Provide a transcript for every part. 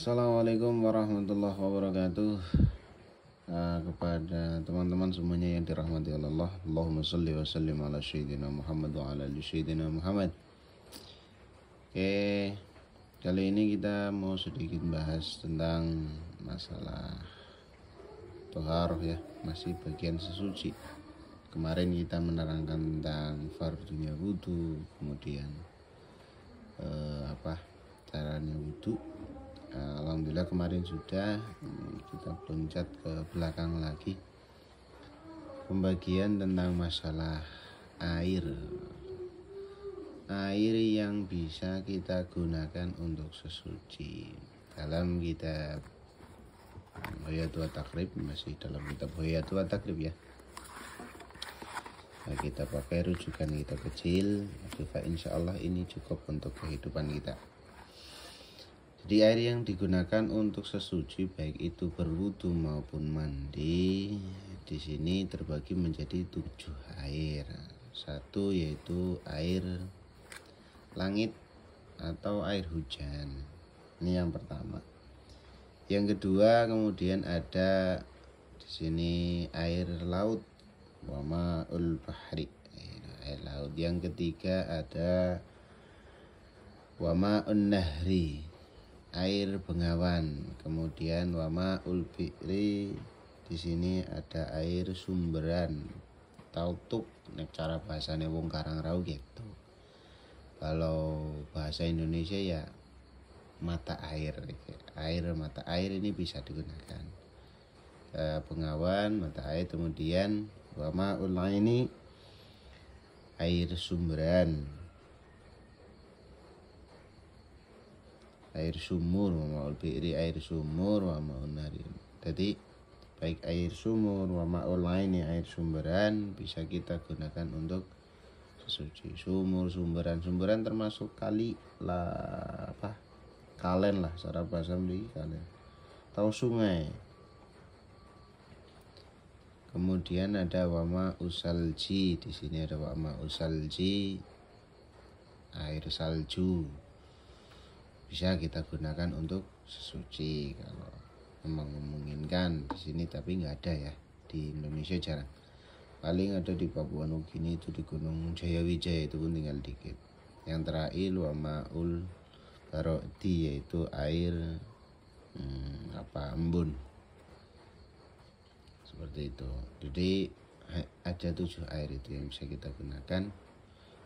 Assalamualaikum warahmatullahi wabarakatuh. Kepada teman-teman semuanya yang dirahmati oleh Allah, Allahumma sholli wa sallim ala sayyidina Muhammad wa ala ali sayyidina Muhammad. Oke, kali ini kita mau sedikit bahas tentang masalah toharoh ya, masih bagian sesuci. Kemarin kita menerangkan tentang fardunya wudu, kemudian caranya wudu. Alhamdulillah kemarin sudah. Kita loncat ke belakang lagi, pembagian tentang masalah air yang bisa kita gunakan untuk sesuci. Dalam kitab Ghayatul Takrib, masih dalam kitab Ghayatul Takrib ya. Nah, kita pakai rujukan kita kecil, insya Allah ini cukup untuk kehidupan kita. Jadi air yang digunakan untuk sesuci, baik itu berwudu maupun mandi, di sini terbagi menjadi 7 air. Satu yaitu air langit atau air hujan. Ini yang pertama. Yang kedua kemudian ada di sini air laut, wa ma'ul bahri, air laut. Yang ketiga ada wa ma'un nahri, air bengawan. Kemudian wa ma'ul bi'ri, di sini ada air sumberan. Tautuk nek cara bahasane wong Karangrau gitu. Kalau bahasa Indonesia ya mata air. Air mata air ini bisa digunakan. Bengawan, mata air, kemudian wa ma'ul ini air sumberan. Air sumur, wa ma'ul bi'ri air sumur, wa ma'un nari. Jadi baik air sumur, wa ma'ul lainnya air sumberan bisa kita gunakan untuk sesuci. Sumberan termasuk kali lah, kalen lah, secara bahasa Melayu kalen. Atau sungai. Kemudian ada wa ma'usalji, di sini ada wa ma'usalji, air salju. Bisa kita gunakan untuk sesuci kalau memang memungkinkan di sini, tapi nggak ada ya di Indonesia, jarang. Paling ada di Papua Nugini, itu di Gunung Jayawijaya, itu pun tinggal dikit. Yang terakhir wa ma'ul barodi, yaitu air embun, seperti itu. Jadi ada 7 air itu yang bisa kita gunakan.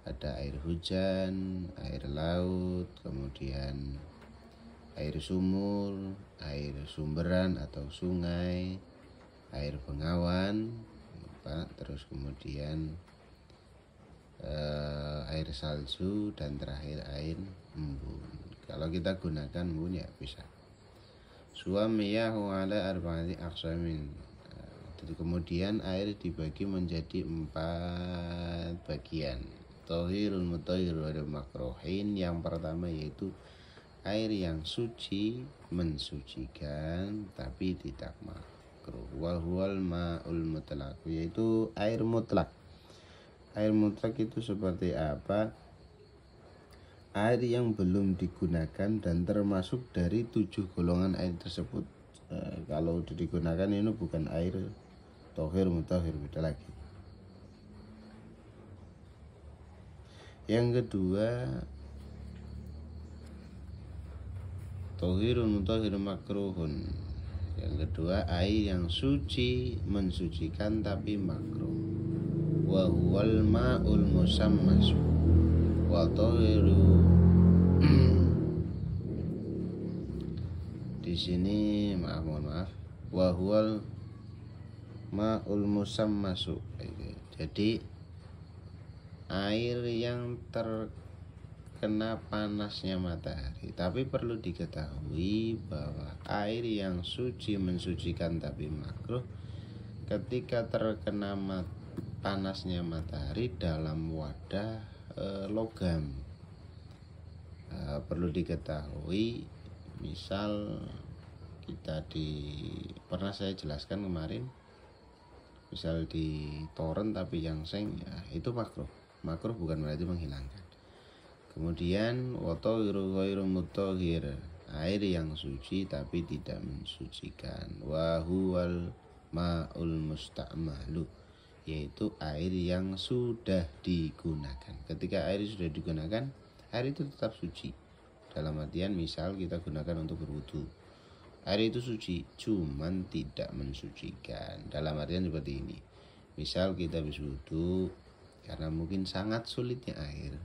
Ada air hujan, air laut, kemudian air sumur, air sumberan atau sungai, air bengawan, terus kemudian air salju, dan terakhir air embun. Kalau kita gunakan embun ya bisa. Suamiyahu ala arba'ati aqsamin. Jadi kemudian air dibagi menjadi 4 bagian. Tohirun mutahhir wa makruhin. Yang pertama yaitu air yang suci, mensucikan tapi tidak makruh. Wa huwal ma'ul mutlaq, yaitu air mutlak. Air mutlak itu seperti apa? Air yang belum digunakan dan termasuk dari 7 golongan air tersebut. Kalau digunakan ini bukan air tohir mutahhir, beda lagi. Yang kedua tohirun mutahhir makruhun. Yang kedua air yang suci, mensucikan tapi makruh. Wa huwal ma'ul musammas wa tohiru. Di sini mohon maaf. Wa huwal ma'ul musammasu. Jadi air yang terkena panasnya matahari. Tapi perlu diketahui bahwa air yang suci, mensucikan tapi makruh, ketika terkena panasnya matahari dalam wadah logam. Perlu diketahui, misal kita pernah saya jelaskan kemarin, misal di toren tapi yang seng, ya itu makruh. Makruh bukan berarti menghilangkan. Kemudian wa tahiru ghairu mutahhir, air yang suci tapi tidak mensucikan. Wa huwal ma'ul musta'malu, yaitu air yang sudah digunakan. Ketika air sudah digunakan, air itu tetap suci. Dalam artian misal kita gunakan untuk berwudu, air itu suci, cuman tidak mensucikan. Dalam artian seperti ini. Misal kita habis wudu, karena mungkin sangat sulitnya air.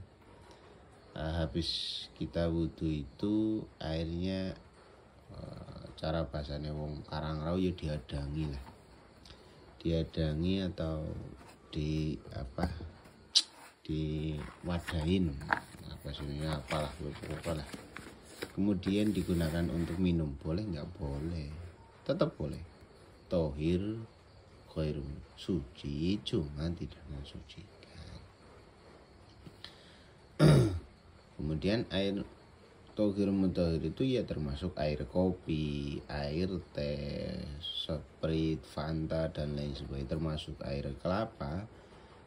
Habis kita wudu itu airnya cara bahasanya wong Karangrau ya diadangi lah. Diadangi atau diwadahin apa sih apalah. Kemudian digunakan untuk minum, boleh nggak boleh? Tetap boleh. Tohir khairu, suci cuma tidak mensucikan. Kemudian air tohir mutahhir itu ya termasuk air kopi, air teh, Sprite, Fanta dan lain sebagainya, termasuk air kelapa.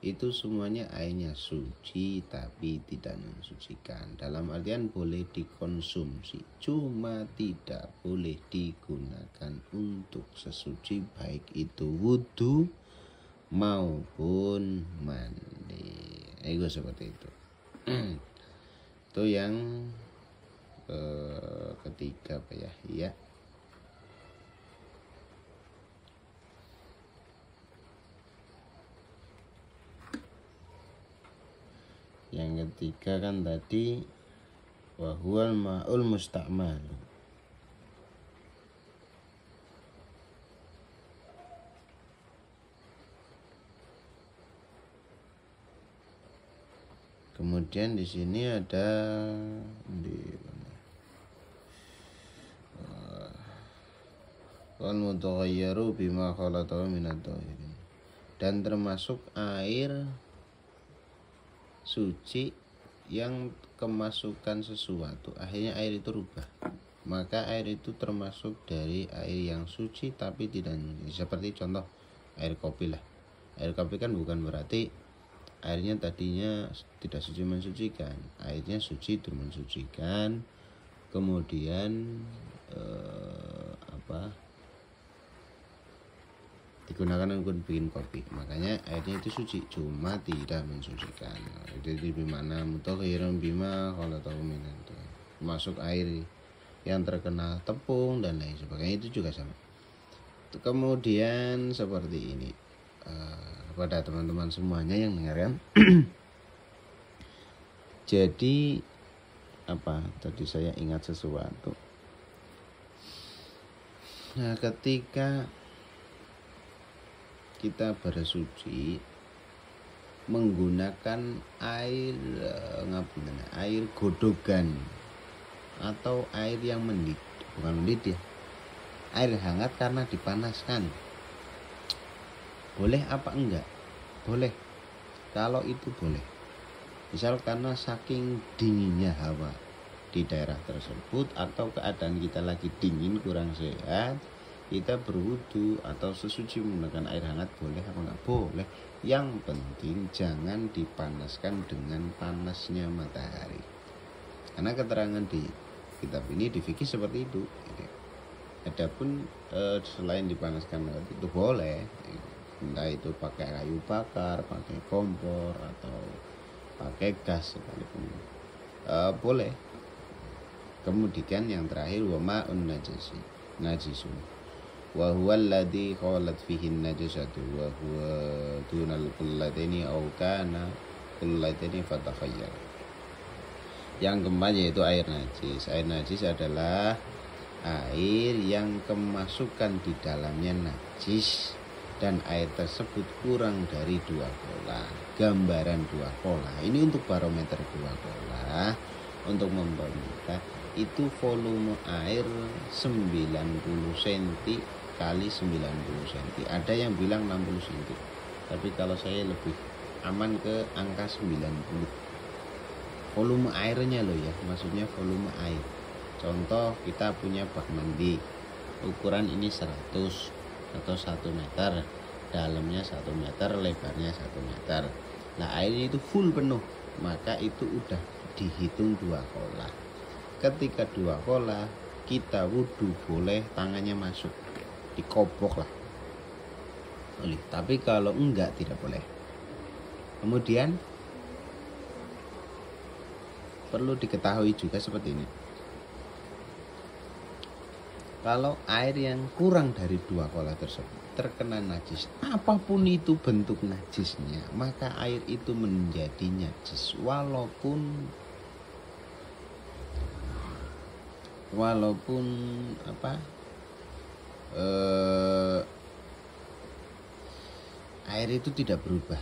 Itu semuanya airnya suci tapi tidak mensucikan. Dalam artian boleh dikonsumsi, cuma tidak boleh digunakan untuk sesuci, baik itu wudu maupun mandi. Itu seperti itu. Itu yang ketiga apa ya? Iya. Yang ketiga kan tadi wa huwal ma'ul musta'mal. Kemudian di sini ada wal mutaghayyiru bima khalatahu minad dhahirin, dan termasuk air suci yang kemasukan sesuatu, akhirnya air itu rubah, maka air itu termasuk dari air yang suci tapi tidak, seperti contoh air kopi lah. Air kopi kan bukan berarti airnya tadinya tidak suci mensucikan, airnya suci itu mensucikan. Kemudian digunakan untuk bikin kopi, makanya airnya itu suci cuma tidak mensucikan. Jadi bimana mutaghayyirun bima khalatahu minan, masuk air yang terkena tepung dan lain sebagainya, itu juga sama. Kemudian seperti ini, pada teman-teman semuanya yang dengarkan. Jadi tadi saya ingat sesuatu. Nah, ketika kita bersuci menggunakan air air godogan atau air yang mendidih, bukan mendidih, air hangat karena dipanaskan, boleh apa enggak? Boleh. Kalau itu boleh, misal karena saking dinginnya hawa di daerah tersebut atau keadaan kita lagi dingin kurang sehat, kita berwudu atau sesuci menggunakan air hangat, boleh apa enggak? Boleh. Yang penting jangan dipanaskan dengan panasnya matahari, karena keterangan di kitab ini di fikih seperti itu. Adapun selain dipanaskan itu boleh, entah itu pakai kayu bakar, pakai kompor atau pakai gas sekalipun, boleh. Kemudian yang terakhir wa ma'un najisun wa huwa alladhi qalat fihi najasatu wa huwa dunal qullataini aw kana qullataini fatakhayyar. Yang keempat yaitu air najis. Air najis adalah air yang kemasukan di dalamnya najis dan air tersebut kurang dari 2 kola. Gambaran 2 kola ini untuk barometer 2 kola, untuk membarometer itu volume air 90 cm kali 90 cm. Ada yang bilang 60 cm, tapi kalau saya lebih aman ke angka 90. Volume airnya loh ya, maksudnya volume air. Contoh kita punya bak mandi, ukuran ini 100 atau 1 meter, dalamnya 1 meter, lebarnya 1 meter. Nah airnya itu full penuh, maka itu udah dihitung 2 kola. Ketika 2 kola kita wudhu boleh tangannya masuk, dikopok lah boleh, tapi kalau enggak tidak boleh. Kemudian perlu diketahui juga seperti ini, kalau air yang kurang dari 2 kolah tersebut terkena najis, apapun itu bentuk najisnya, maka air itu menjadi najis walaupun air itu tidak berubah,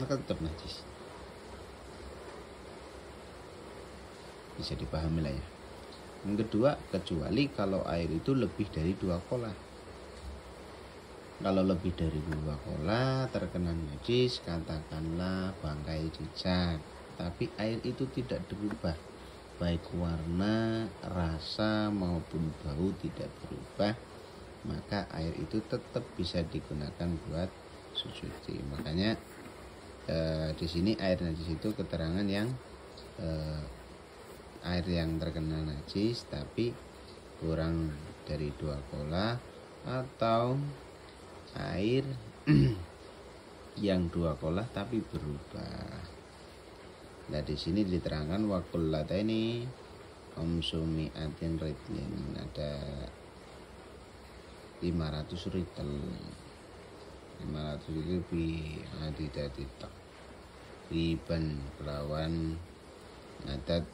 maka tetap najis. Bisa dipahami lah ya. Yang kedua, kecuali kalau air itu lebih dari 2 kolah. Kalau lebih dari 2 kolah terkena najis, katakanlah bangkai cicak, tapi air itu tidak berubah, baik warna, rasa maupun bau tidak berubah, maka air itu tetap bisa digunakan buat suci. Makanya di sini air najis itu keterangan yang air yang terkena najis tapi kurang dari 2 kolah, atau air yang 2 kolah tapi berubah. Nah di sini diterangkan wakullataini omsumi'atin ritlin, ada 500 ritel. 500 itu bi adidatitak riban kelawan adat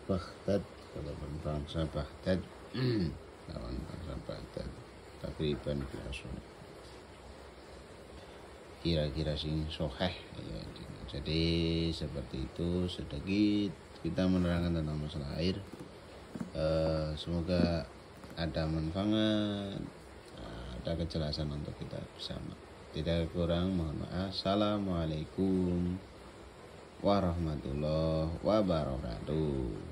Baghdad, kalau bangsa Baghdad lawan bangsa Baghdad takriban biasa, kira-kira sing soheh ya. Jadi seperti itu sedikit kita menerangkan tentang masalah air. Semoga ada manfaat, ada kejelasan untuk kita bersama. Tidak kurang mohon maaf. Assalamualaikum warahmatullahi wabarakatuh.